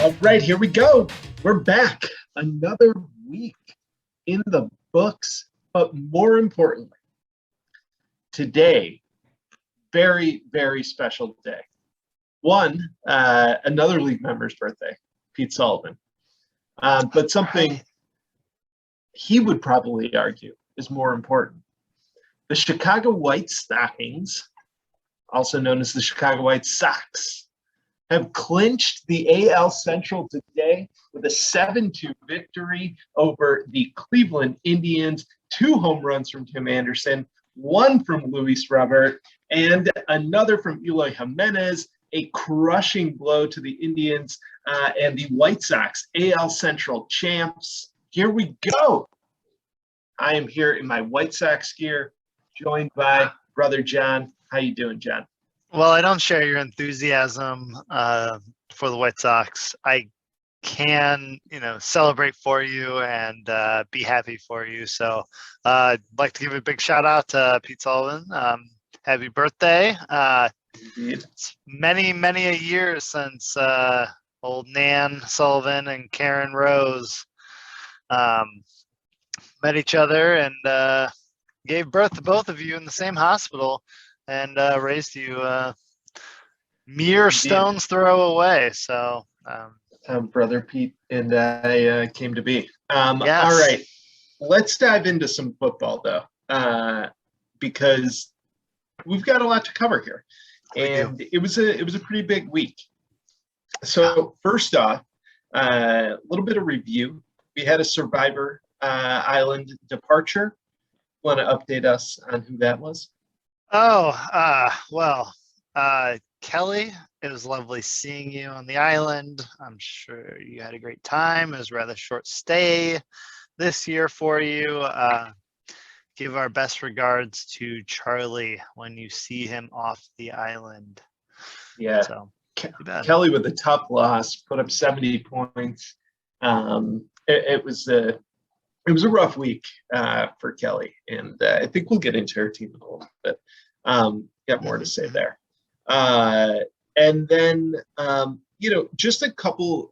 All right, here we go. We're back. Another week in the books, but more importantly, today, very, very special day. One, another league member's birthday, Pete Sullivan. But something he would probably argue is more important. The Chicago White Stockings, also known as the Chicago White Sox, have clinched the AL Central today with a 7-2 victory over the Cleveland Indians. 2 home runs from Tim Anderson, 1 from Luis Robert, and another from Eloy Jimenez. A crushing blow to the Indians and the White Sox, AL Central champs. Here we go. I am here in my White Sox gear, joined by brother John. How you doing, John? Well, I don't share your enthusiasm for the White Sox. I can, celebrate for you and be happy for you. So I'd like to give a big shout out to Pete Sullivan. Happy birthday. It's many, many a year since old Nan Sullivan and Karen Rose met each other and gave birth to both of you in the same hospital. And raised you mere stone's throw away. So, brother Pete and I came to be. Yes. All right, let's dive into some football though, because we've got a lot to cover here, and it was a pretty big week. So first off, a little bit of review. We had a Survivor Island departure. Want to update us on who that was? Kelly, it was lovely seeing you on the island. I'm sure you had a great time. It was a rather short stay this year for you. Give our best regards to Charlie when you see him off the island. Yeah. So, Kelly with a tough loss, put up 70 points. It was a rough week for Kelly, and I think we'll get into her team in a little bit. Got more to say there. And then, just a couple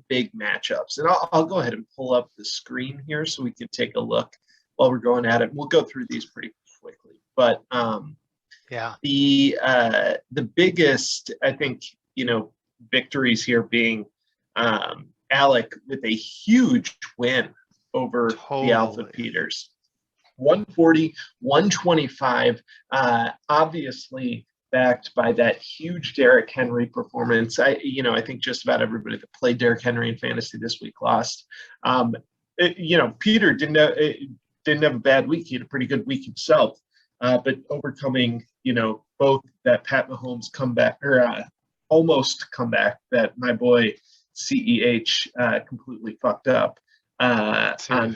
big matchups. And I'll go ahead and pull up the screen here so we can take a look while we're going at it. We'll go through these pretty quickly. But the biggest, I think, victories here being Alec with a huge win over the Alpha Peters. 140, 125, obviously backed by that huge Derrick Henry performance. I think just about everybody that played Derrick Henry in fantasy this week lost. Peter didn't have a bad week. He had a pretty good week himself, but overcoming, both that Pat Mahomes comeback or almost comeback that my boy CEH completely fucked up. On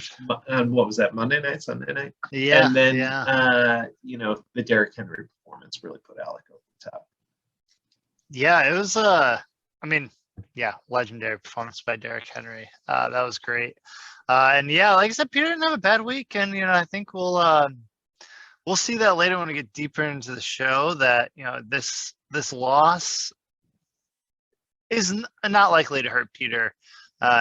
what was that, Monday night, Sunday night? Yeah. And then, the Derrick Henry performance really put Alec over the top. Yeah, it was, legendary performance by Derrick Henry. That was great. And like I said, Peter didn't have a bad week. And, I think we'll see that later when we get deeper into the show that, this loss is not likely to hurt Peter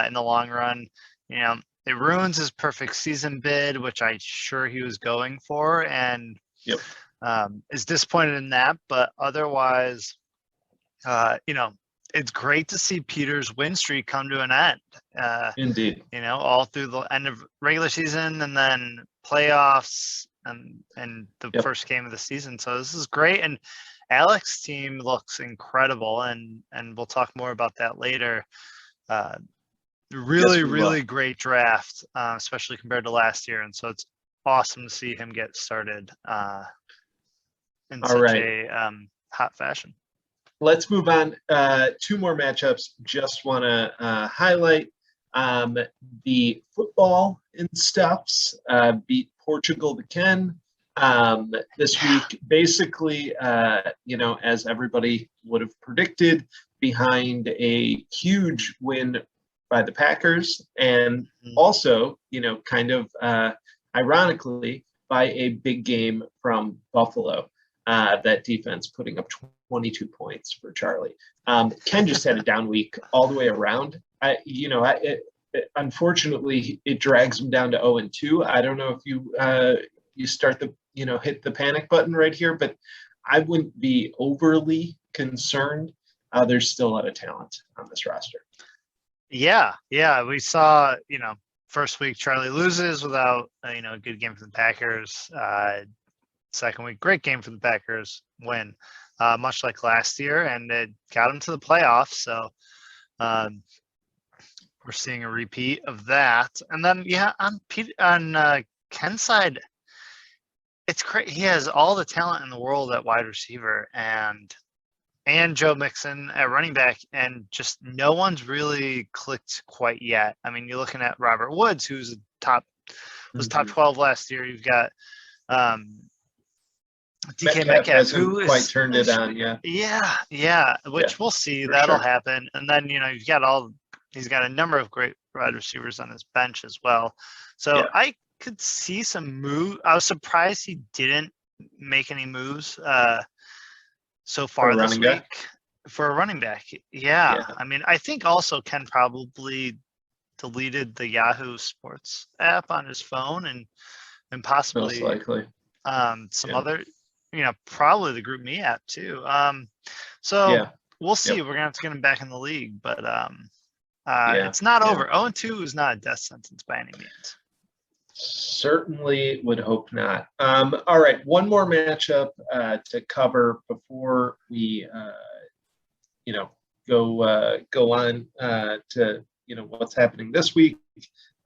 in the long run. It ruins his perfect season bid, which I'm sure he was going for, and is disappointed in that. But otherwise, it's great to see Peter's win streak come to an end. Indeed. All through the end of regular season and then playoffs and the first game of the season. So this is great. And Alex's team looks incredible, and we'll talk more about that later. Really great draft, especially compared to last year, and so it's awesome to see him get started in a hot fashion. Let's move on. 2 more matchups. Just want to highlight the football and stuffs beat Portugal to Ken this week. Basically, as everybody would have predicted, behind a huge win by the Packers, and also, kind of ironically, by a big game from Buffalo. that defense putting up 22 points for Charlie. Ken just had a down week all the way around. Unfortunately, it drags him down to 0-2. I don't know if you start hit the panic button right here, but I wouldn't be overly concerned. There's still a lot of talent on this roster. Yeah, we saw, first week Charlie loses without a good game for the Packers. Second week, great game for the Packers, win, much like last year, and it got them to the playoffs. So we're seeing a repeat of that. And then on Ken's side, it's great. He has all the talent in the world at wide receiver and Joe Mixon at running back, and just no one's really clicked quite yet. I mean, you're looking at Robert Woods, who's top 12 last year. You've got DK Metcalf, who is quite turned it on. Yeah. Which we'll see. That'll happen. And then he's got a number of great wide receivers on his bench as well. So I could see some move. I was surprised he didn't make any moves so far this week for a running back. Yeah. I mean, I think also Ken probably deleted the Yahoo Sports app on his phone and possibly most likely some other, probably the GroupMe app too. So we'll see. We're gonna have to get him back in the league, but it's not over. 0-2 is not a death sentence by any means. Certainly would hope not. All right, one more matchup to cover before we, go on to what's happening this week.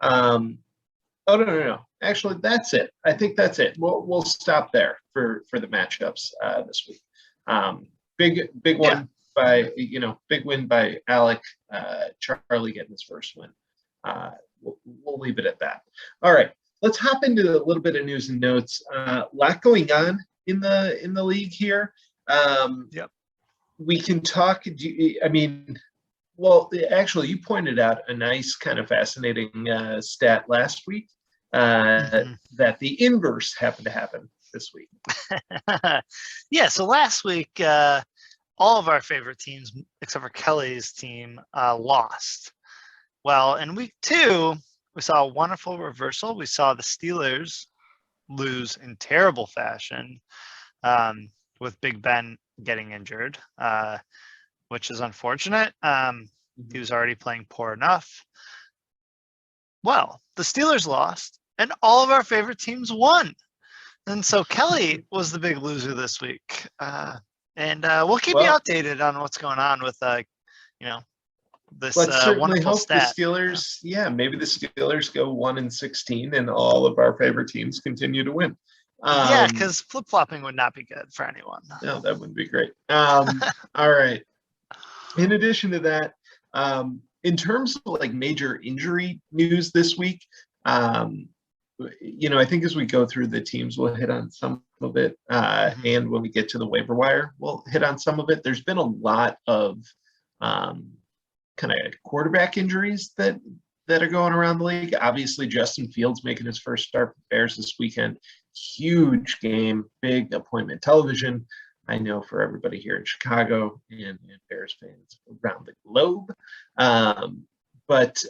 No. Actually, that's it. I think that's it. We'll stop there for the matchups this week. Big one by big win by Alec. Charlie getting his first win. We'll leave it at that. All right, let's hop into a little bit of news and notes. A lot going on in the league here. We can talk. Actually, you pointed out a nice kind of fascinating stat last week that the inverse happened to happen this week. So last week, all of our favorite teams, except for Kelly's team, lost. Well, in week 2, we saw a wonderful reversal. We saw the Steelers lose in terrible fashion with Big Ben getting injured, which is unfortunate. He was already playing poor enough. Well, the Steelers lost, and all of our favorite teams won. And so Kelly was the big loser this week. And we'll keep you updated on what's going on with, this let's certainly wonderful hope stat. The Steelers, maybe the Steelers go 1-16 and all of our favorite teams continue to win. Because flip-flopping would not be good for anyone. No, that wouldn't be great. All right. In addition to that, in terms of major injury news this week, I think as we go through the teams, we'll hit on some of it. And when we get to the waiver wire, we'll hit on some of it. There's been a lot of kind of quarterback injuries that are going around the league. Obviously, Justin Fields making his first start for the Bears this weekend. Huge game, big appointment television. I know for everybody here in Chicago and Bears fans around the globe. But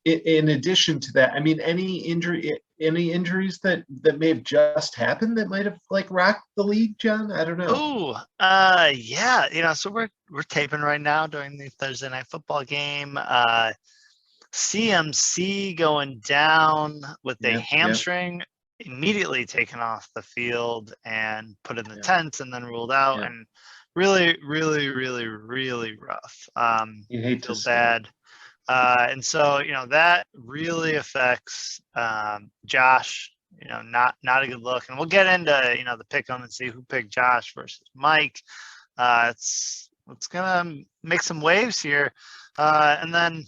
in addition to that, any injuries that may have just happened that might have rocked the league, John? I don't know. So we're taping right now during the Thursday night football game. CMC going down with a hamstring, immediately taken off the field and put in the tent and then ruled out, and really, really, really, really rough. You hate feel to bad. And so, that really affects Josh, not a good look. And we'll get into, the pick 'em and see who picked Josh versus Mike. It's going to make some waves here. And then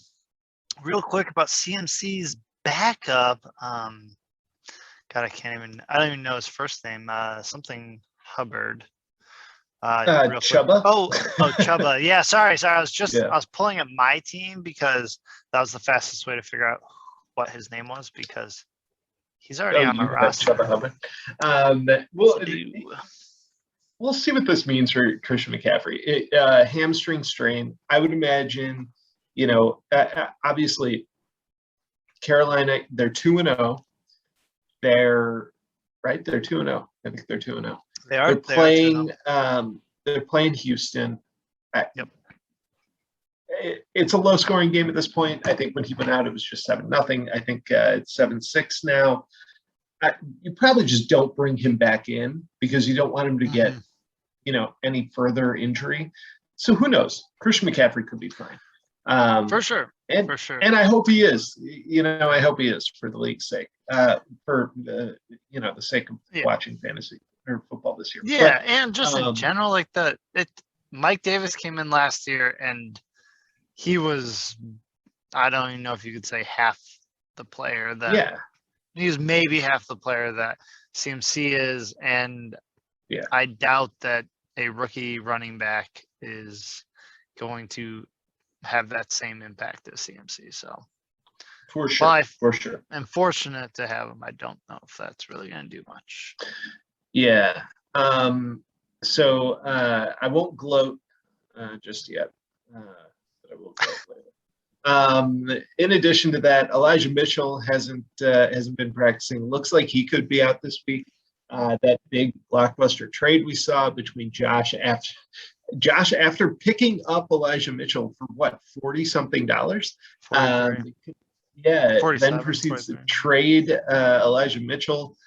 real quick about CMC's backup. God, I don't even know his first name. Something Hubbard. Chubba. Oh, Chubba. Yeah, sorry. I was pulling up my team because that was the fastest way to figure out what his name was, because he's already on the roster. Chubba Hubbard. we'll see what this means for Christian McCaffrey. Hamstring strain. I would imagine, obviously Carolina, they're 2-0. They're right. They're 2-0. I think they're 2-0. They are. They're They are playing. 2-0. They're playing Houston. Yep. It's a low-scoring game at this point. I think when he went out, it was just 7-0. I think it's 7-6 now. You probably just don't bring him back in because you don't want him to get, any further injury. So who knows? Christian McCaffrey could be fine. For sure. And, for sure. And I hope he is. I hope he is for the league's sake. For the sake of watching fantasy or football this year. Yeah, and just in general, like Mike Davis came in last year and he was, I don't even know if you could say half the player that. Yeah. He was maybe half the player that CMC is, and I doubt that a rookie running back is going to have that same impact as CMC. So for sure, for sure. I'm fortunate to have him. I don't know if that's really going to do much. Yeah. So I won't gloat just yet, but I will gloat later. In addition to that, Elijah Mitchell hasn't been practicing. Looks like he could be out this week. That big blockbuster trade we saw between Josh after picking up Elijah Mitchell for what, $40-something? Then proceeds to trade Elijah Mitchell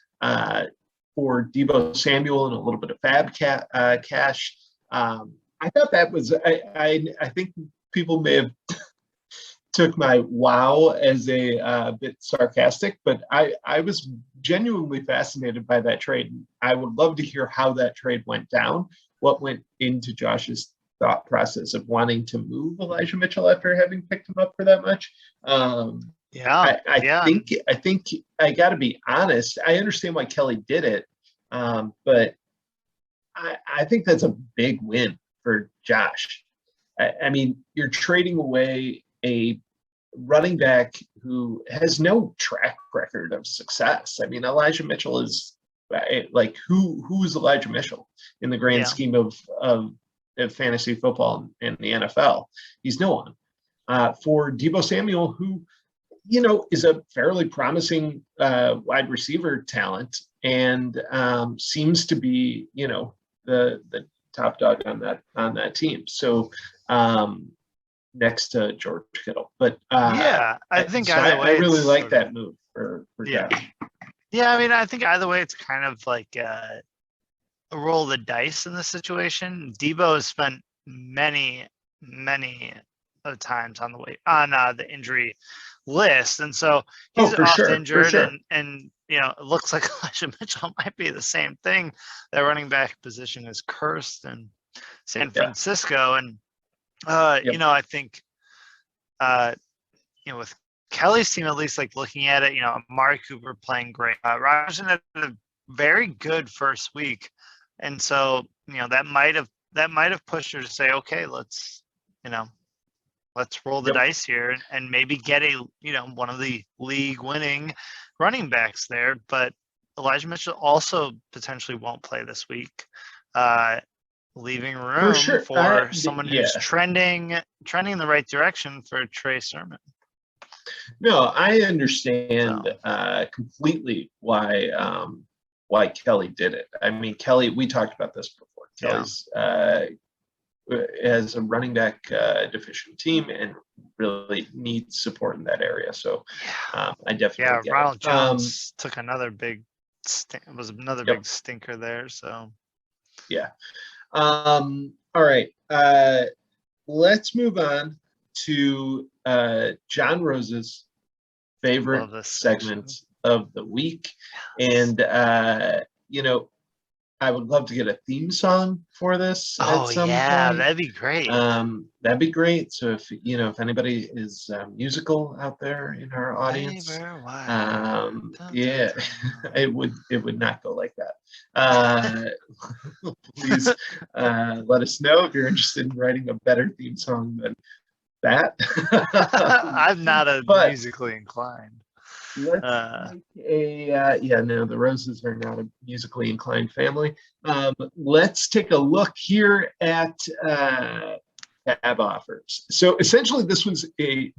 for Deebo Samuel and a little bit of fab cash. I thought that was I think people may have took my wow as a bit sarcastic, but I was genuinely fascinated by that trade. I would love to hear how that trade went down, what went into Josh's thought process of wanting to move Elijah Mitchell after having picked him up for that much. I think I got to be honest. I understand why Kelly did it, but I think that's a big win for Josh. I mean, you're trading away a running back who has no track record of success. I mean, Elijah Mitchell is like, who is Elijah Mitchell in the grand scheme of fantasy football in the NFL? He's no one. For Deebo Samuel, who, is a fairly promising wide receiver talent and seems to be, the top dog on that team. So next to George Kittle, but I think either way, I really like that move for Josh. Yeah, I mean, I think either way, it's kind of like a roll of the dice in this situation. Deebo has spent many times on the injury list, and so he's often injured, and it looks like Elijah Mitchell might be the same thing. That running back position is cursed in San Francisco, and I think with Kelly's team, at least, like looking at it, Amari Cooper playing great. Rogerson had a very good first week, and so that might have pushed her to say, okay, let's roll the dice here and maybe get one of the league winning running backs there. But Elijah Mitchell also potentially won't play this week, leaving room for someone who's trending in the right direction for Trey Sermon. No, I understand completely why Kelly did it. I mean, Kelly, we talked about this before. Kelly's has a running back deficient team and really needs support in that area. So I definitely get Ronald it. Jones took another big big stinker there. So all right. Let's move on to John Rose's favorite segment of the week. And, I would love to get a theme song for this at some point. That'd be great. That'd be great. So if anybody is musical out there in our audience, it would not go like that. Please let us know if you're interested in writing a better theme song than that. I'm not musically inclined. Let's Uh, take yeah, no, the Roses are not a musically inclined family. Let's take a look here at tab offers. So essentially, this was the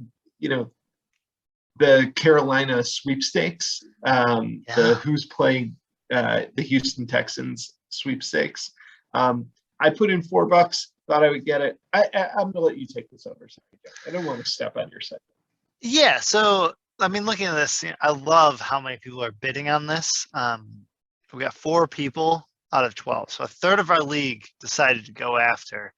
Carolina sweepstakes, the who's playing the Houston Texans sweepstakes. I put in $4, thought I would get it. I'm gonna let you take this over. I don't want to step on your side. Yeah, so I mean, looking at this, I love how many people are bidding on this. We got 4 people out of 12, so a third of our league decided to go after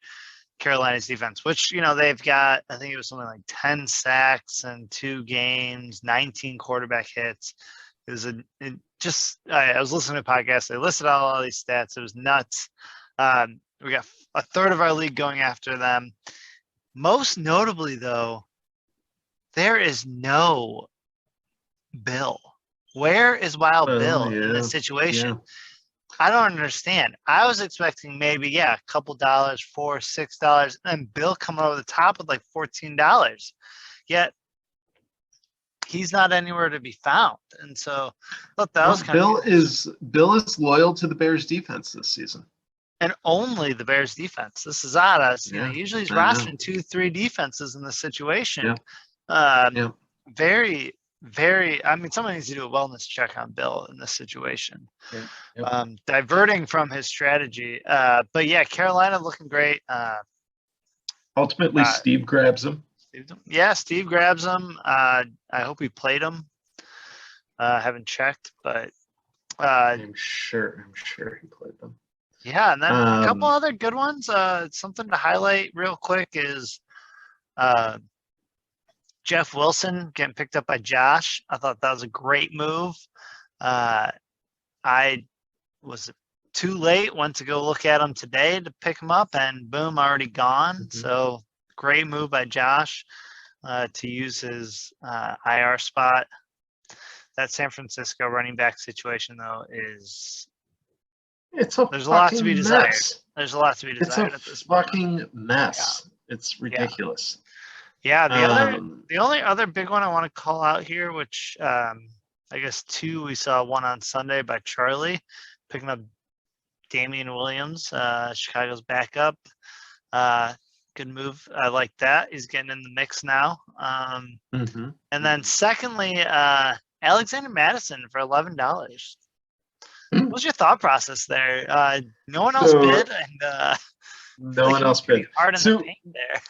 Carolina's defense, which they've got. I think it was something like 10 sacks in 2 games, 19 quarterback hits. It was I was listening to a podcast. They listed out all these stats. It was nuts. We got a third of our league going after them. Most notably, though, there is no Bill. Where is Wild Bill in this situation? Yeah. I don't understand. I was expecting maybe, a couple dollars, $4, $6, and Bill coming over the top with like $14. Yet he's not anywhere to be found. And so I thought that was kind of Bill is loyal to the Bears defense this season. And only the Bears defense. This is odd. Usually he's rostering 2-3 defenses in this situation. Very, very. I mean, someone needs to do a wellness check on Bill in this situation. Diverting from his strategy. But yeah, Carolina looking great. Ultimately, Steve grabs him. Yeah, Steve grabs him. I hope he played him. Haven't checked, but I'm sure he played them. Yeah, and then a couple other good ones. Something to highlight real quick is Jeff Wilson getting picked up by Josh. I thought that was a great move. I was too late, went to go look at him today to pick him up, and boom, already gone. Mm-hmm. So great move by Josh to use his IR spot. That San Francisco running back situation, though, is there's a lot to be desired. Mess. There's a lot to be desired at this fucking mess. Yeah. It's ridiculous. Yeah, the only other big one I want to call out here, which I guess 2, we saw one on Sunday by Charlie, picking up Damian Williams, Chicago's backup. Good move. I like that. He's getting in the mix now. And then secondly, Alexander Madison for $11. What was your thought process there? No one else bid, and no one else bid. Hard in the paint there.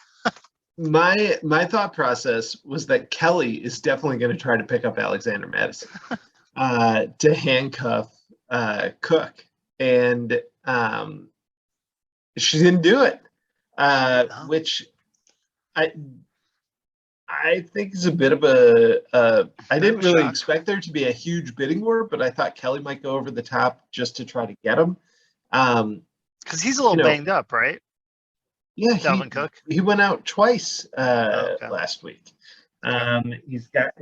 My thought process was that Kelly is definitely going to try to pick up Alexander Madison to handcuff Cook, and she didn't do it, which I think is a bit of I didn't really expect there to be a huge bidding war, but I thought Kelly might go over the top just to try to get him. Because he's a little banged up, right? Yeah, Dalvin Cook. He went out twice last week. He's got,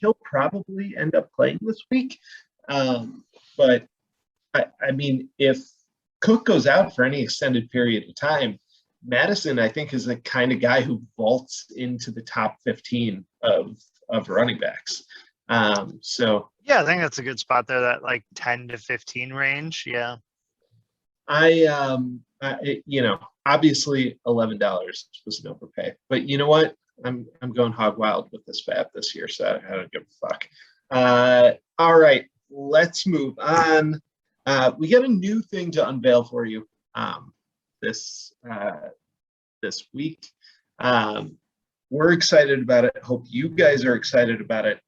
he'll probably end up playing this week. But I mean, if Cook goes out for any extended period of time, Madison, I think, is the kind of guy who vaults into the top 15 of running backs. So yeah, I think that's a good spot there, that like 10 to 15 range. Yeah. Obviously $11 was an overpay, but you know what? I'm going hog wild with this fab this year, so I don't give a fuck. All right, let's move on. We got a new thing to unveil for you this week. We're excited about it. Hope you guys are excited about it.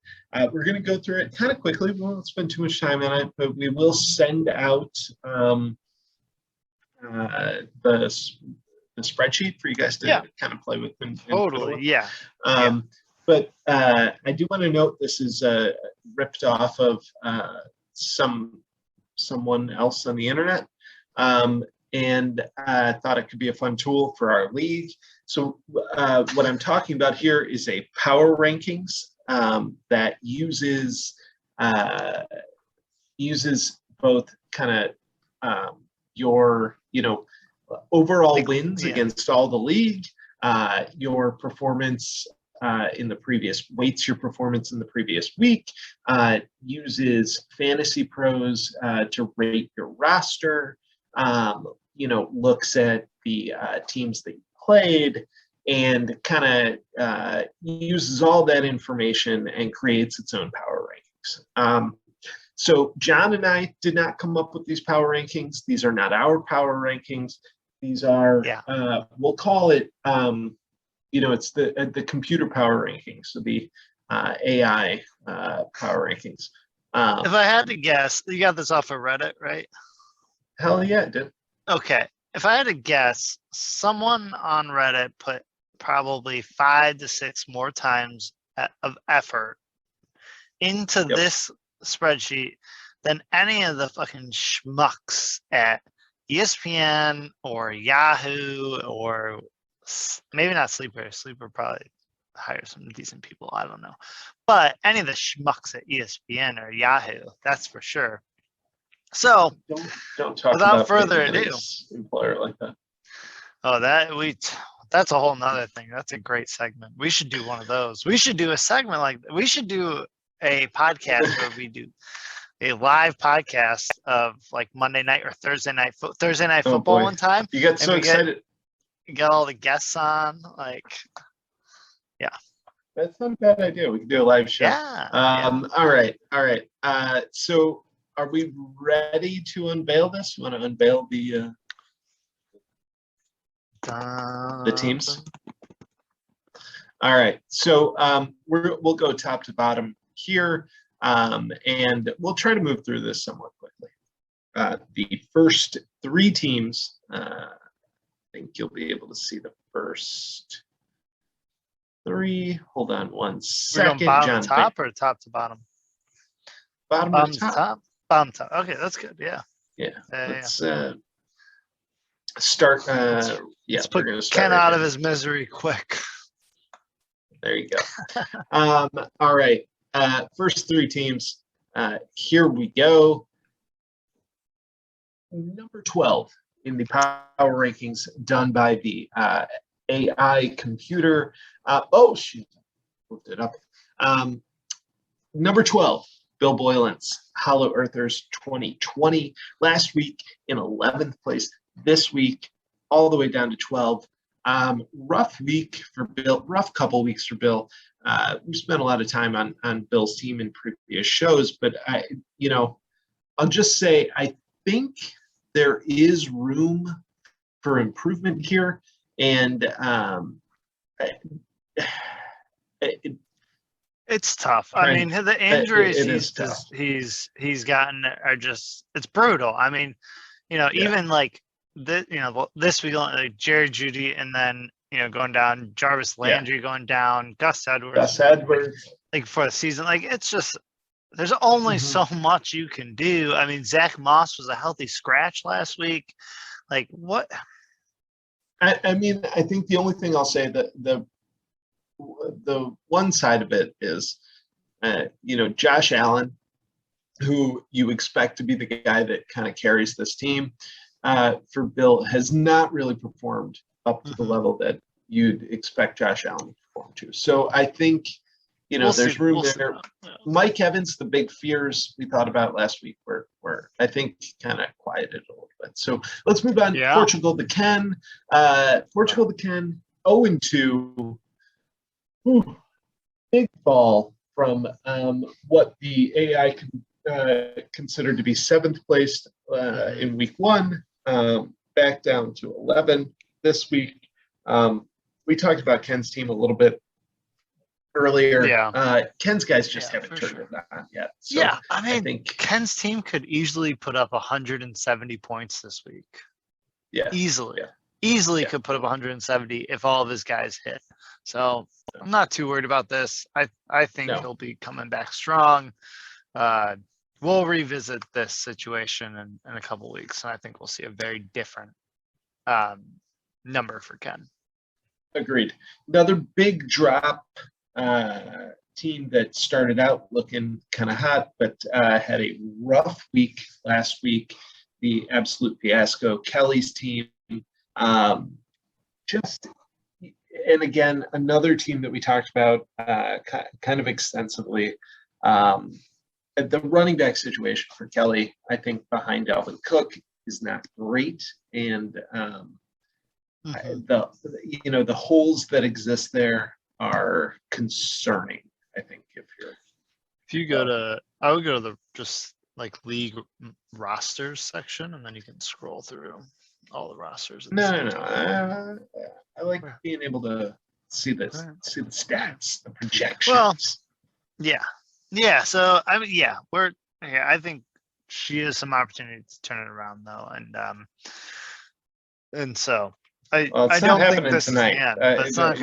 We're going to go through it kind of quickly. We won't spend too much time on it, but we will send out the spreadsheet for you guys to kind of play with. Totally, yeah. But I do want to note this is ripped off of someone else on the internet, and I thought it could be a fun tool for our league. So what I'm talking about here is a power rankings that uses both kind of your overall wins against all the league, your performance in the previous, weights your performance in the previous week, uses Fantasy Pros to rate your roster, looks at the teams that you played, and kind of uses all that information and creates its own power rankings. So John and I did not come up with these power rankings. These are not our power rankings. These are, we'll call it, it's the computer power rankings, so the AI power rankings. If I had to guess, you got this off of Reddit, right? Hell yeah, it did. Okay. If I had to guess, someone on Reddit put probably 5 to 6 more times of effort into this spreadsheet than any of the fucking schmucks at ESPN or Yahoo or maybe not Sleeper. Sleeper probably hires some decent people. I don't know. But any of the schmucks at ESPN or Yahoo, that's for sure. So don't talk without about further ado, employer like that. Oh, that's a whole nother thing. That's a great segment. We should do one of those. We should do a segment we should do a podcast where we do a live podcast of like Monday night or Thursday night football one time. You got so excited. Get all the guests on, That's not a bad idea. We can do a live show. All right. So are we ready to unveil this? You want to unveil the teams? All right. So we'll go top to bottom here, and we'll try to move through this somewhat quickly. The first 3 teams, I think you'll be able to see the first 3. Hold on one second. We're going bottom to top or top to bottom? Bottom to top. Bottom to top. Okay, that's good. Yeah. Let's start. Let's put Ken out of his misery quick. There you go. All right. First 3 teams. Here we go. Number 12 in the power rankings done by the AI computer. Shoot. Looked it up. Number 12, Bill Boylan's Hollow Earthers 2020. Last week in 11th place. This week, all the way down to 12. Rough week for Bill, rough couple weeks for Bill. We spent a lot of time on Bill's team in previous shows, but I'll just say I think there is room for improvement here, and it's tough. I mean, the injuries he's gotten are just, it's brutal. I mean, even like this week, like Jerry Jeudy, and then going down, Jarvis Landry going down, Gus Edwards. Like for the season, like it's just, there's only so much you can do. I mean, Zach Moss was a healthy scratch last week. Like what? I mean, I think the only thing I'll say that the one side of it is, Josh Allen, who you expect to be the guy that kind of carries this team for Bill, has not really performed up to the level that you'd expect Josh Allen to perform to. So I think, there's room there. Mike Evans, the big fears we thought about last week were I think kind of quieted a little bit. So let's move on. Yeah. Portugal the Ken. 0-2. Big fall from what the AI considered to be 7th place in week 1, back down to 11 this week. We talked about Ken's team a little bit earlier. Yeah. Ken's guys just haven't turned it on yet. So yeah, I think Ken's team could easily put up 170 points this week. Yeah. Easily could put up 170 if all of his guys hit. So I'm not too worried about this. I think he'll be coming back strong. We'll revisit this situation in a couple weeks, and I think we'll see a very different number for Ken. Agreed. Another big drop. Team that started out looking kind of hot, but had a rough week last week. The absolute fiasco. Kelly's team. And again, another team that we talked about kind of extensively. The running back situation for Kelly, I think behind Dalvin Cook is not great, and the holes that exist there are concerning. I think if you go to, I would go to the just like league rosters section, and then you can scroll through all the rosters. No. I like being able to see the stats, the projections. Well, yeah. So I mean, I think she has some opportunity to turn it around though, and so I don't think this tonight. Is the end.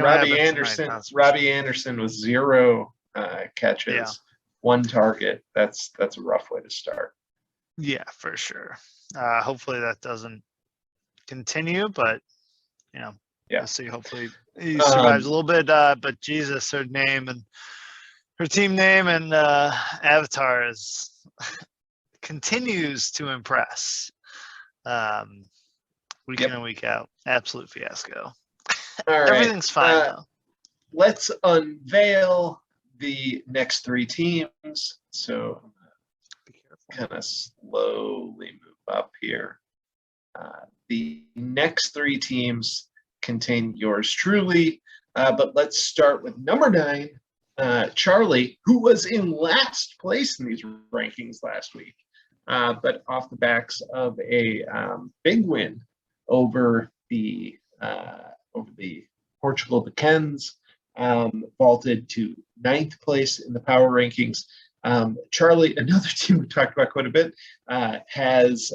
Robbie Anderson with 0 catches, 1 target. That's a rough way to start. Yeah, for sure. Hopefully that doesn't continue, but we'll see. Hopefully he survives a little bit. But Jesus, her name and her team name and avatar continues to impress. Week in and week out, absolute fiasco. All right. Everything's fine though. Let's unveil the next 3 teams. So kind of slowly move up here. The next 3 teams contain yours truly, but let's start with number 9, Charlie, who was in last place in these rankings last week, but off the backs of a big win over the Portugal Bacens, vaulted to 9th place in the power rankings. Charlie, another team we talked about quite a bit, has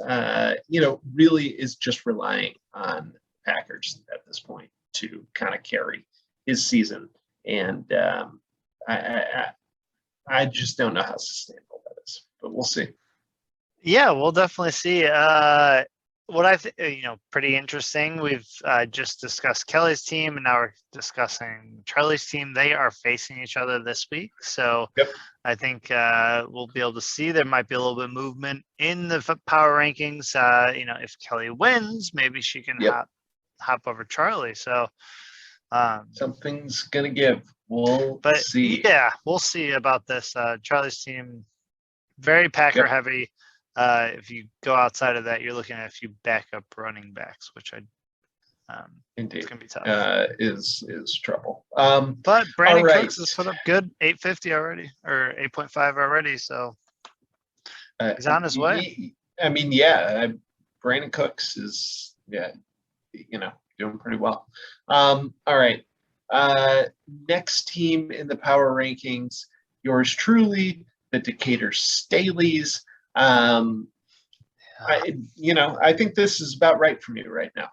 really is just relying on Packers at this point to kind of carry his season, and I just don't know how sustainable that is, but we'll see. Yeah, we'll definitely see. What I think, pretty interesting. We've just discussed Kelly's team, and now we're discussing Charlie's team. They are facing each other this week, so I think we'll be able to see there might be a little bit of movement in the power rankings. If Kelly wins, maybe she can hop over Charlie. So something's gonna give. We'll see. Yeah, we'll see about this. Charlie's team, very Packer heavy. If you go outside of that, you're looking at a few backup running backs, which indeed, it's gonna be tough. Is trouble. But Brandon Cooks has put up good 850 already, or 8.5 already, so he's on his way. I mean, Brandon Cooks is doing pretty well. All right. Next team in the power rankings, yours truly, the Decatur Staleys. I think this is about right for me right now.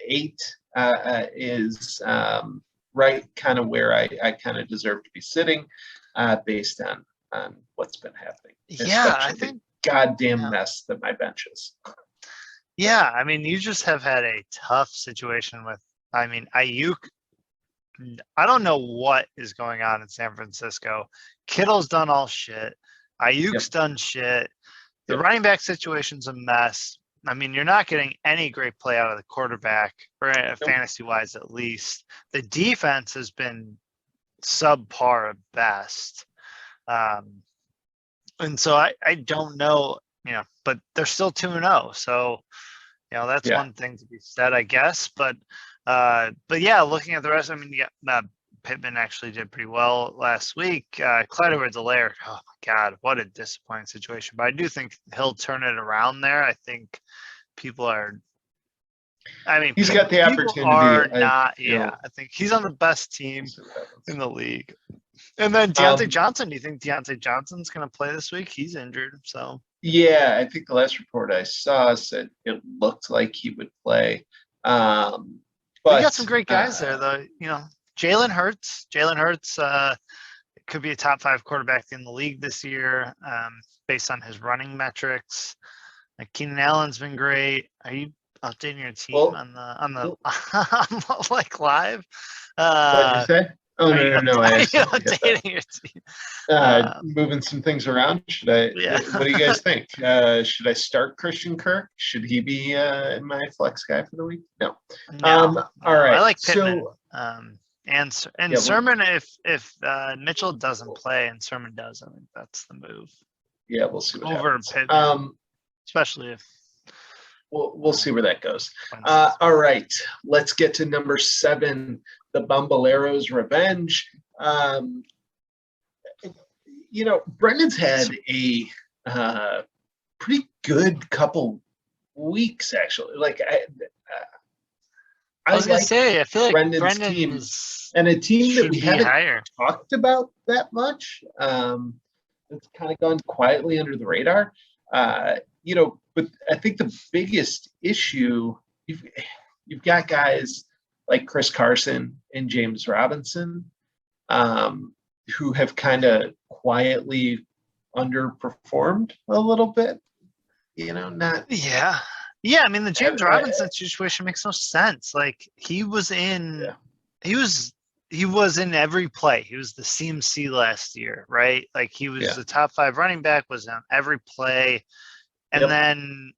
8 is right kind of where I kind of deserve to be sitting based on what's been happening. Yeah, I think goddamn mess that my bench is. Yeah, I mean, you just have had a tough situation with, Ayuk. I don't know what is going on in San Francisco. Kittle's done all shit. Ayuk's done shit. The running back situation's a mess. I mean, you're not getting any great play out of the quarterback, or fantasy-wise at least. The defense has been subpar at best. And so I don't know, but they're still 2-0. So, that's one thing to be said, I guess. But yeah, looking at the rest, Pittman actually did pretty well last week. Clyde Edwards-Helaire, oh my God, what a disappointing situation. But I do think he'll turn it around there. I think people are. He's got the opportunity. I think he's on the best team in the league. And then Deontay Johnson. Do you think Deontay Johnson's going to play this week? He's injured, so. Yeah, I think the last report I saw said it looked like he would play. But we got some great guys there, though. Jalen Hurts could be a top 5 quarterback in the league this year, based on his running metrics. Keenan Allen's been great. Are you updating your team on the like live? What did you say? Oh, Are no, you no, no, I are you absolutely get that. updating your team? Moving some things around. Should I? Yeah. What do you guys think? Should I start Christian Kirk? Should he be my flex guy for the week? No. No, All I right. like Pittman. So And yeah, Sermon, if Mitchell doesn't play and Sermon does, I think that's the move we'll see what over happens. Pittman, especially if We'll see where that goes. Wednesday's All right, let's get to number 7, the Bamboleros' Revenge. Brendan's had a pretty good couple weeks actually. I was gonna like say, I feel like Brendan's team Brendan's and a team that should we be haven't higher. talked about that much. It's kind of gone quietly under the radar. But I think the biggest issue, you've got guys like Chris Carson and James Robinson, who have kind of quietly underperformed a little bit. Not Yeah. I mean, the James Robinson situation makes no sense. Like he was in every play. He was the CMC last year, right? Like he was the top 5 running back, was on every play. And then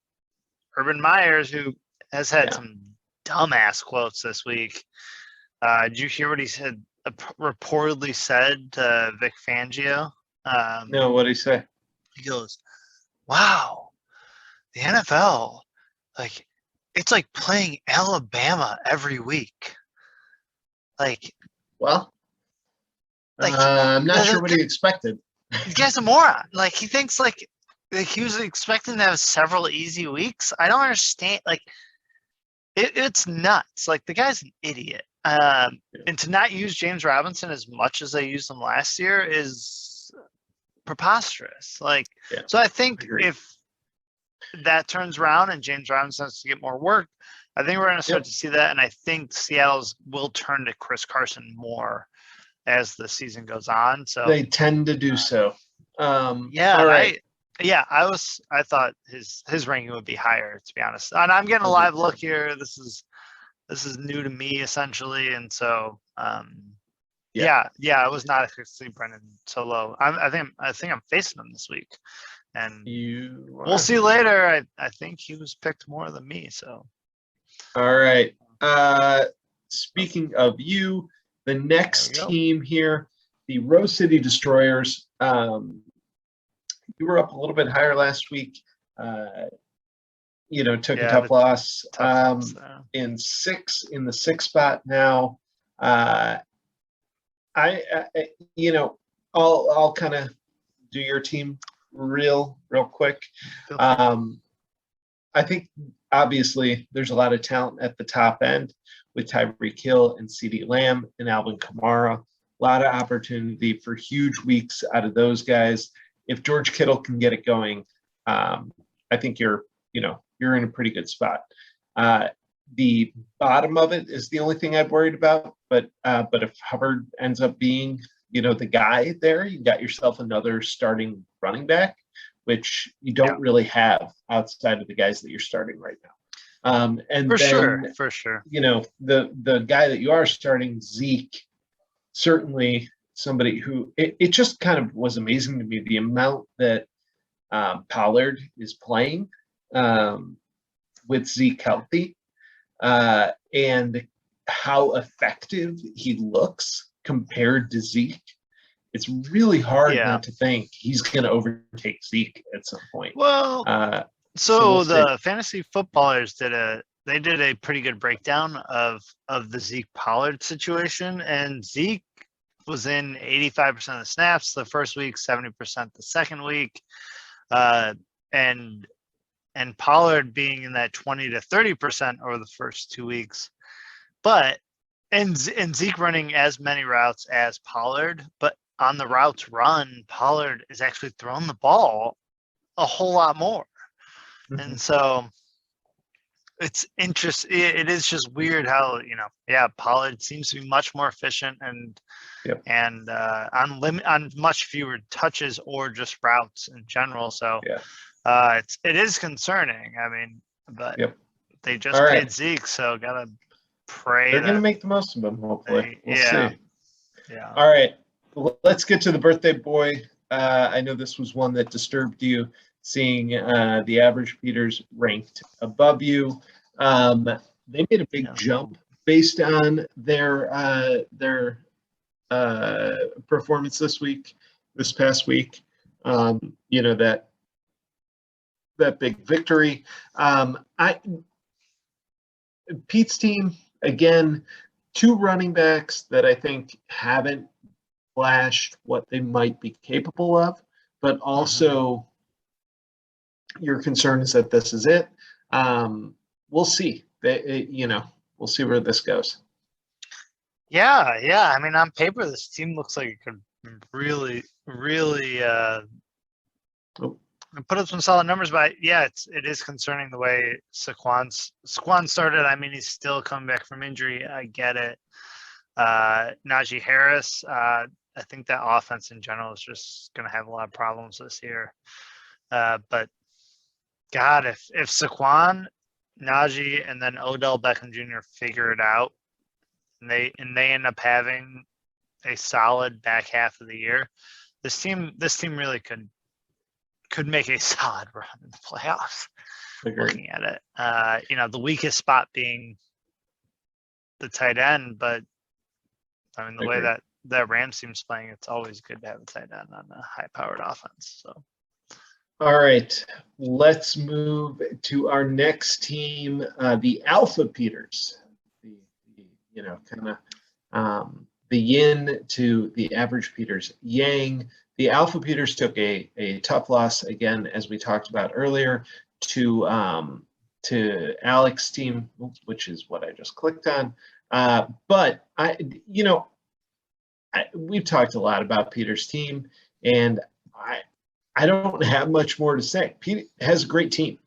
Urban Myers, who has had some dumbass quotes this week. Did you hear what he said? Reportedly said to Vic Fangio. No, what did he say? He goes, "Wow, the NFL, like it's like playing Alabama every week." Like, I'm not sure what he expected. The guy's a moron. Like he thinks like he was expecting to have several easy weeks. I don't understand. Like it's nuts. Like the guy's an idiot. And to not use James Robinson as much as they used him last year is preposterous. So I think if that turns around and James Robinson has to get more work, I think we're going to start to see that. And I think Seattle's will turn to Chris Carson more as the season goes on. So they tend to do so. All right. I thought his ranking would be higher, to be honest. And I'm getting a live look here. This is new to me essentially, and so I was not expecting Brendan so low. I think I'm facing him this week, and we'll see later. I think he was picked more than me. So all right. Speaking of you, the next team here, the Rose City Destroyers. You were up a little bit higher last week. Took a tough loss. In the 6th spot now. I'll kind of do your team real quick. I think obviously there's a lot of talent at the top end with Tyreek Hill and CeeDee Lamb and Alvin Kamara. A lot of opportunity for huge weeks out of those guys. If George Kittle can get it going, I think you're in a pretty good spot. The bottom of it is the only thing I've worried about. But if Hubbard ends up being, the guy there, you got yourself another starting running back, which you don't really have outside of the guys that you're starting right now. For sure. The guy that you are starting, Zeke, certainly somebody who it just kind of was amazing to me the amount that Pollard is playing with Zeke healthy and how effective he looks compared to Zeke. It's really hard not to think he's going to overtake Zeke at some point. Well, so the fantasy footballers did a pretty good breakdown of the Zeke Pollard situation, and Zeke was in 85% of the snaps the first week, 70% the second week, and Pollard being in that 20 to 30% over the first 2 weeks, and Zeke running as many routes as Pollard, but on the routes run, Pollard is actually throwing the ball a whole lot more, and so it's interesting. It is just weird how Pollard seems to be much more efficient and on much fewer touches or just routes in general. So it is concerning. I mean, but they just paid Zeke, so gotta pray they're gonna make the most of him. Hopefully, we'll see. Yeah. All right, let's get to the birthday boy. I know this was one that disturbed you, seeing the average Peters ranked above you. They made a big jump based on their performance this past week. That big victory. Pete's team, again, 2 running backs that I think haven't flashed what they might be capable of, but also your concern is that this is it. We'll see. We'll see where this goes. Yeah. I mean, on paper, this team looks like it could really put up some solid numbers, but yeah, it is concerning the way Saquon started. I mean, he's still coming back from injury. I get it. Najee Harris, I think that offense in general is just going to have a lot of problems this year. But God, if Saquon, Najee, and then Odell Beckham Jr. figure it out, and they end up having a solid back half of the year, this team really could make a solid run in the playoffs. Agreed. Looking at it, the weakest spot being the tight end, but I mean the way that Rams team's playing, it's always good to have a tight end on a high-powered offense. So, all right, let's move to our next team, the Alpha Peters. The yin to the average Peters yang. The Alpha Peters took a tough loss again, as we talked about earlier, to Alex's team, which is what I just clicked on. But we've talked a lot about Peter's team, and I don't have much more to say. Pete has a great team.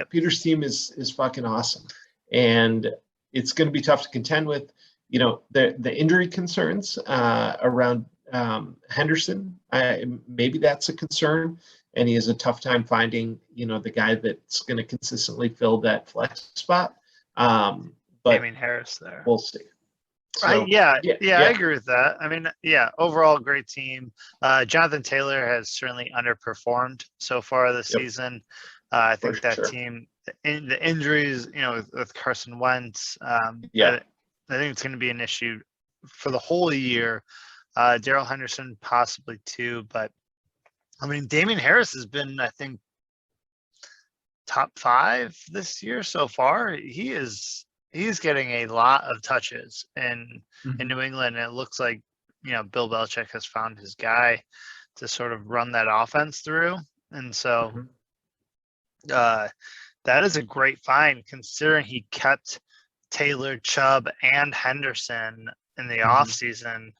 Peter's team is fucking awesome, and it's going to be tough to contend with. The injury concerns around Henderson, maybe that's a concern, and he has a tough time finding the guy that's going to consistently fill that flex spot. But Damien Harris there. We'll see. So, I agree with that. I mean, overall great team. Jonathan Taylor has certainly underperformed so far this season. I think team, the injuries, with Carson Wentz, I think it's going to be an issue for the whole year. Darrell Henderson possibly too, but I mean, Damien Harris has been, I think, top 5 this year so far. He's getting a lot of touches in New England, and it looks like Bill Belichick has found his guy to sort of run that offense through, and so that is a great find considering he kept Taylor, Chubb, and Henderson in the offseason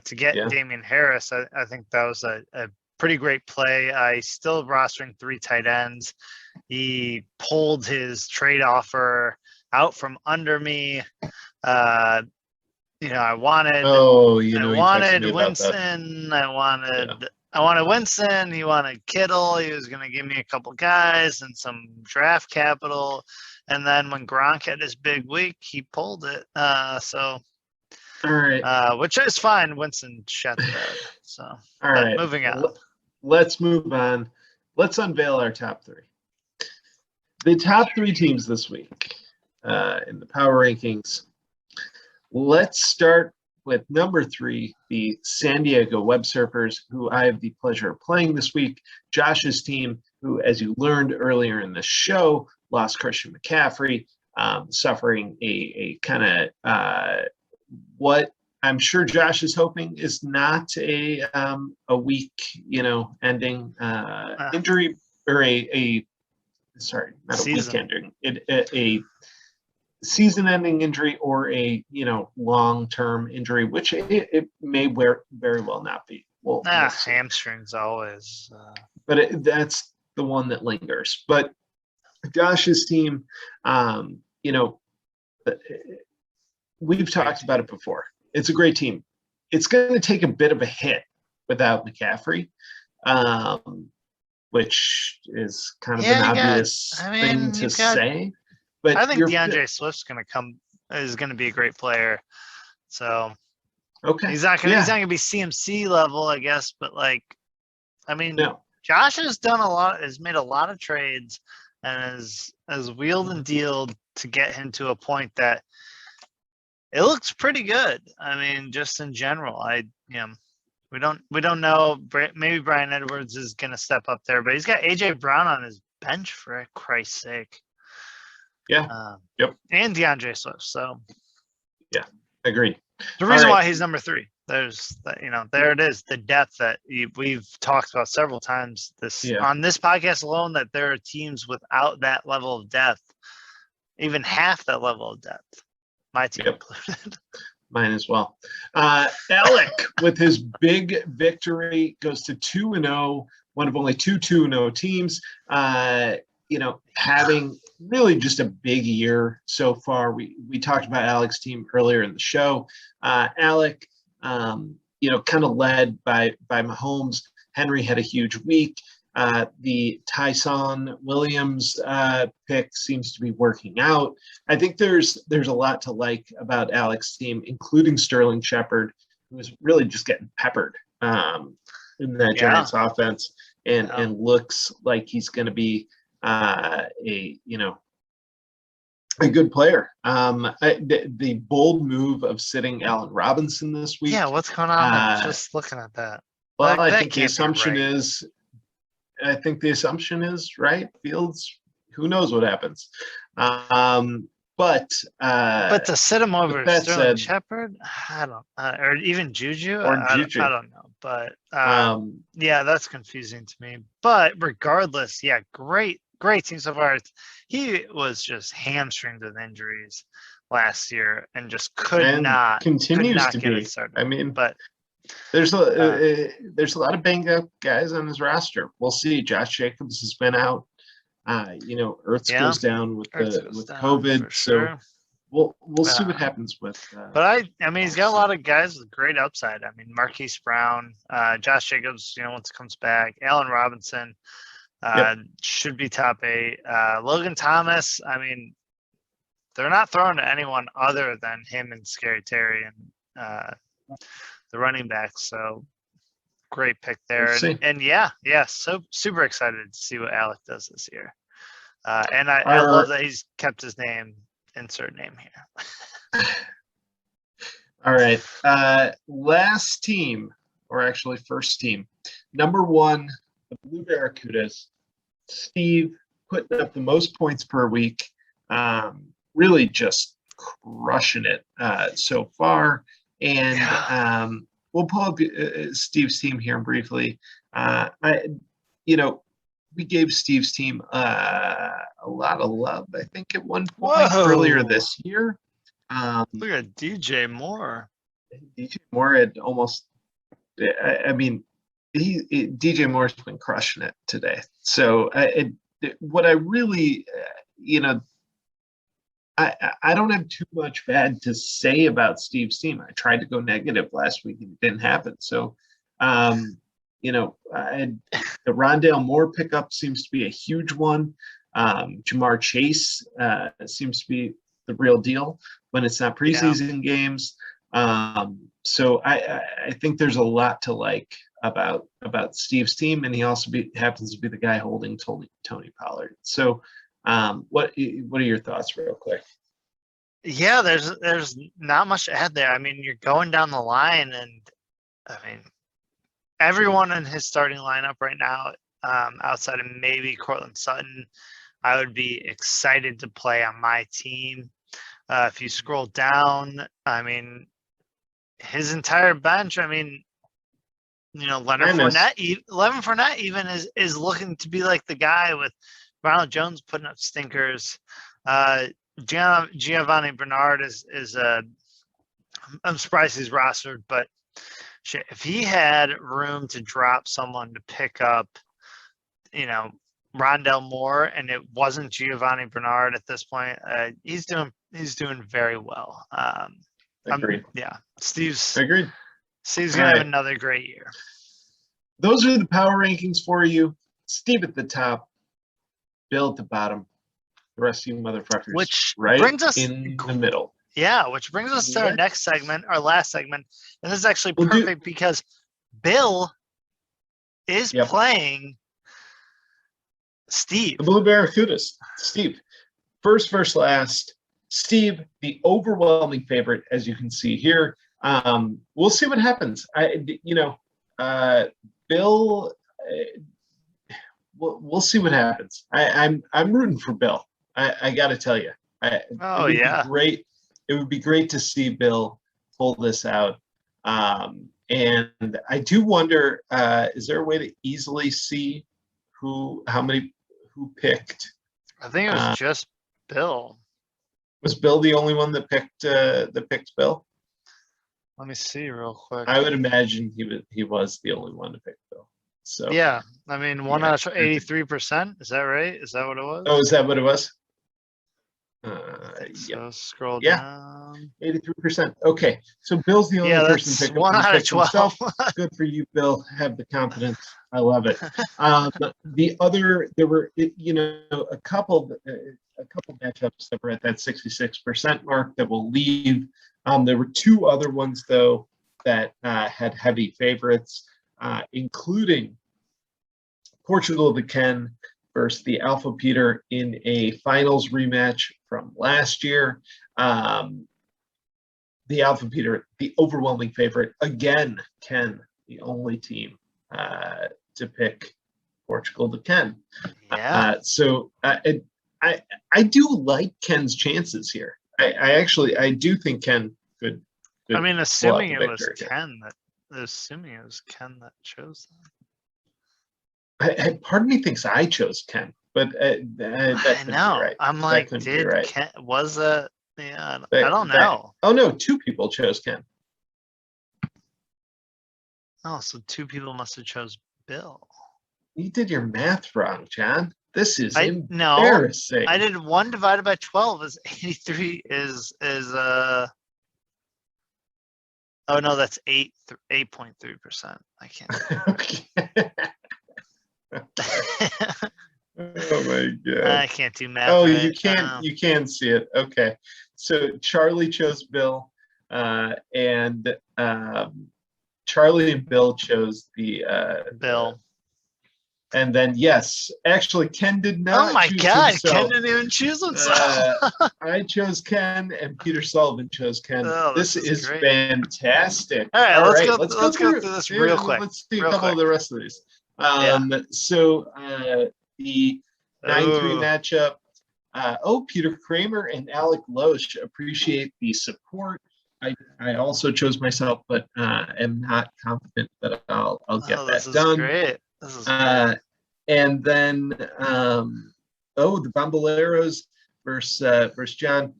to get Damien Harris. I think that was a pretty great play. He's still rostering 3 tight ends. He pulled his trade offer out from under me. I wanted Winston. I wanted Winston. He wanted Kittle. He was going to give me a couple guys and some draft capital. And then when Gronk had his big week, he pulled it. All right. Which is fine. Winston shut the bed. So, all right. Moving on. Let's move on. Let's unveil our top 3. The top 3 teams this week in the power rankings. Let's start with number 3, the San Diego Web Surfers, who I have the pleasure of playing this week. Josh's team, who, as you learned earlier in the show, lost Christian McCaffrey, suffering a kind of what I'm sure Josh is hoping is not a week, ending injury, or a week-ending, a season-ending injury, or a long-term injury, which it may very well not be. We'll hamstrings always. But that's the one that lingers. But Josh's team, we've talked about it before. It's a great team. It's going to take a bit of a hit without McCaffrey, which is kind of an obvious thing to say. But I think DeAndre Swift's going to be a great player. So Okay. He's not gonna be CMC level, I guess, but like, I mean, No. Josh has made a lot of trades and has wheeled and dealed to get him to a point that it looks pretty good. I mean, just in general, we don't know. Maybe Brian Edwards is gonna step up there, but he's got AJ Brown on his bench for Christ's sake. Yeah. Yep. And DeAndre Swift. So yeah, agreed. The reason why he's number 3. There's, there it is. The depth that we've talked about several times on this podcast alone, that there are teams without that level of depth, even half that level of depth. My team included. Mine as well. Alec, with his big victory, goes to 2-0, one of only 2-0 teams. Having really just a big year so far. We talked about Alec's team earlier in the show. Alec, kind of led by Mahomes. Henry had a huge week. The Tyson Williams pick seems to be working out. I think there's a lot to like about Alec's team, including Sterling Shepard, who is really just getting peppered in that Giants offense, and looks like he's going to be a good player. The bold move of sitting Allen Robinson this week. Yeah, what's going on? Just looking at that. Well, I think the assumption is. I think the assumption is right. Fields, who knows what happens. But to sit him over Sterling Shepard, I don't, or even Juju, I don't know. But that's confusing to me. But regardless, great team so far. He was just hamstringed with injuries last year and just continues to get be. It started. I mean, but there's a lot of banged up guys on his roster. We'll see. Josh Jacobs has been out. Ertz goes down with COVID, sure. So we'll see what happens with. But I mean, he's got a lot of guys with great upside. I mean, Marquise Brown, Josh Jacobs, once it comes back, Allen Robinson should be top 8. Logan Thomas. I mean, they're not throwing to anyone other than him and Scary Terry and the running back. So great pick there. We'll so super excited to see what Alec does this year. And I love that he's kept his name, insert name here. All right. Last team, or actually first team, number 1, the Blue Barracudas. Steve putting up the most points per week. Really just crushing it so far. And we'll pull up Steve's team here briefly. We gave Steve's team a lot of love, I think, at one point earlier this year. Look at DJ Moore. DJ Moore had almost. I mean, DJ Moore's been crushing it today. So what I really, I don't have too much bad to say about Steve's team. I tried to go negative last week and it didn't happen. So, the Rondale Moore pickup seems to be a huge one. Jamar Chase seems to be the real deal when it's not preseason games. So I think there's a lot to like about Steve's team, and he also happens to be the guy holding Tony Pollard. So what are your thoughts real quick? Yeah, there's not much to add there. I mean, you're going down the line, and I mean, everyone in his starting lineup right now, outside of maybe Cortland Sutton, I would be excited to play on my team. If you scroll down, I mean, his entire bench, I mean, Leonard Fournette even is looking to be like the guy, with Ronald Jones putting up stinkers. Giovanni Bernard is I'm surprised he's rostered, but shit, if he had room to drop someone to pick up, Rondale Moore, and it wasn't Giovanni Bernard at this point, he's doing very well. Agreed. Steve's agreed. Steve's gonna have another great year. Those are the power rankings for you. Steve at the top, Bill at the bottom, the rest of you motherfuckers, which right brings us in the middle. Yeah, which brings us to our next segment, our last segment. And this is actually We'll do- perfect because Bill is Yep. playing Steve. The Blue Barracudas. Steve. First versus last. Steve, the overwhelming favorite, as you can see here. We'll see what happens. Bill. We'll see what happens. I'm rooting for Bill. I got to tell you. Oh, it would yeah. be great. It would be great to see Bill pull this out. And I do wonder, is there a way to easily see who picked? I think it was just Bill. Was Bill the only one that picked Bill? Let me see real quick. I would imagine he was the only one to pick Bill. So yeah, I mean, one out of 83%. Is that right? Is that what it was? Oh, is that what it was? So scroll Yeah. down. 83%. Okay, so Bill's the only person that's picking one out of 12. himself. Good for you, Bill. Have the confidence. I love it. There were, a couple matchups that were at that 66% mark that will leave. There were two other ones though that had heavy favorites, including Portugal the Ken versus the Alpha Peter in a finals rematch from last year. The Alpha Peter, the overwhelming favorite. Again, Ken, the only team to pick Portugal to Ken. Yeah. I do like Ken's chances here. I do think Ken could. I mean, assuming it was Ken that chose them. Part of me thinks I chose Ken, but I know. Right. I'm like, did right. Ken, was it? Yeah, I don't know. Oh no, two people chose Ken. Oh, so two people must have chose Bill. You did your math wrong, John. This is embarrassing. No, I did 1 divided by 12 is 83 oh no, that's 8.3%. I can't. Okay. Oh my god. I can't do math. Oh, right. you can see it. Okay. So Charlie chose Bill, and Charlie and Bill chose the Bill. And then yes, actually Ken did not. Oh my god, himself. Ken didn't even choose himself. I chose Ken and Peter Sullivan chose Ken. Oh, this is great. Fantastic. All right, let's go through this real quick. Let's see a couple of the rest of these. So the 9-3 matchup. Peter Kramer and Alec Loesch, appreciate the support. I also chose myself, but am not confident that I'll get that done. Great. This is great. And then the Bomboleros versus John.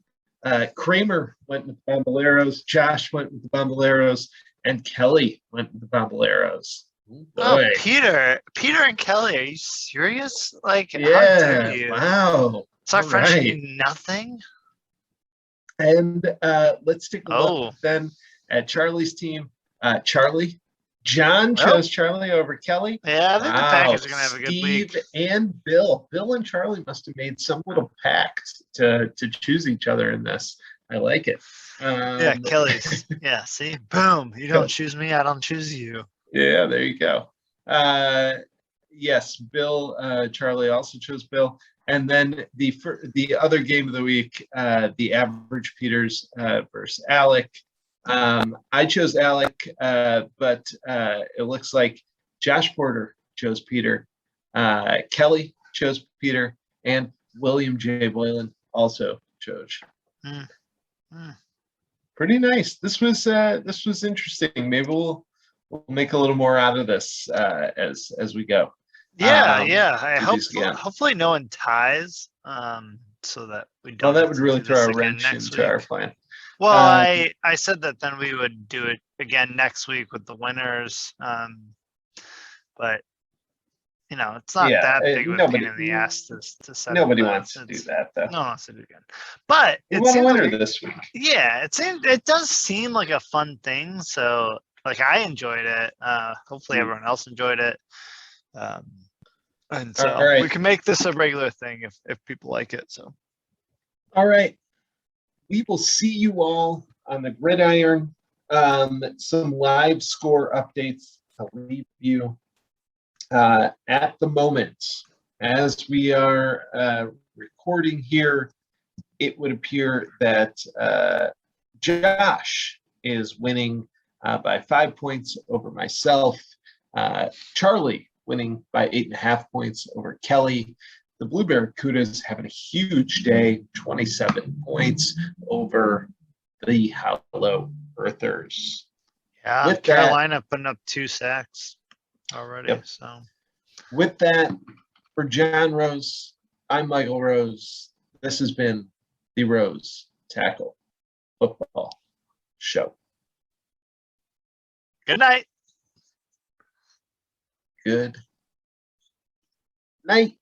Kramer went with the Bomboleros, Josh went with the Bomboleros, and Kelly went with the Bomboleros. Oh, Peter and Kelly, are you serious? Like, yeah, how dare you? Wow. So our friendship knew nothing? And let's take a look then at Charlie's team. John chose Charlie over Kelly. Yeah, I think the Packers are going to have a good week. Steve and Bill. Bill and Charlie must have made some little pact to choose each other in this. I like it. Yeah, Kelly's. Yeah, see? Boom. You don't choose me, I don't choose you. Yeah, there you go. Yes, Bill, Charlie also chose Bill. And then the other game of the week, the Average Peters versus Alec. I chose Alec, but it looks like Josh Porter chose Peter, Kelly chose Peter, and William J. Boylan also chose. Pretty nice. This was interesting. Maybe we'll make a little more out of this as we go. Yeah. I hope hopefully no one ties, so that we don't. Well, that would really throw a wrench into our plan. Well, I said that then we would do it again next week with the winners, but it's not that big of a pain in the ass to set. Nobody wants to do that, though. No one wants to do it again. But we want a winner this week. Yeah, it does seem like a fun thing. So, like, I enjoyed it. Hopefully, everyone else enjoyed it. And so we can make this a regular thing if people like it. So. All right. we will see you all on the gridiron. Some live score updates to leave you at the moment. As we are recording here, it would appear that Josh is winning by 5 points over myself. Charlie winning by 8.5 points over Kelly. The Blue Barracudas having a huge day, 27 points over the Hollow Earthers. Yeah, With Carolina putting up 2 sacks already. Yep. So With that, for John Rose, I'm Michael Rose. This has been the Rose Tackle Football Show. good night. Good night.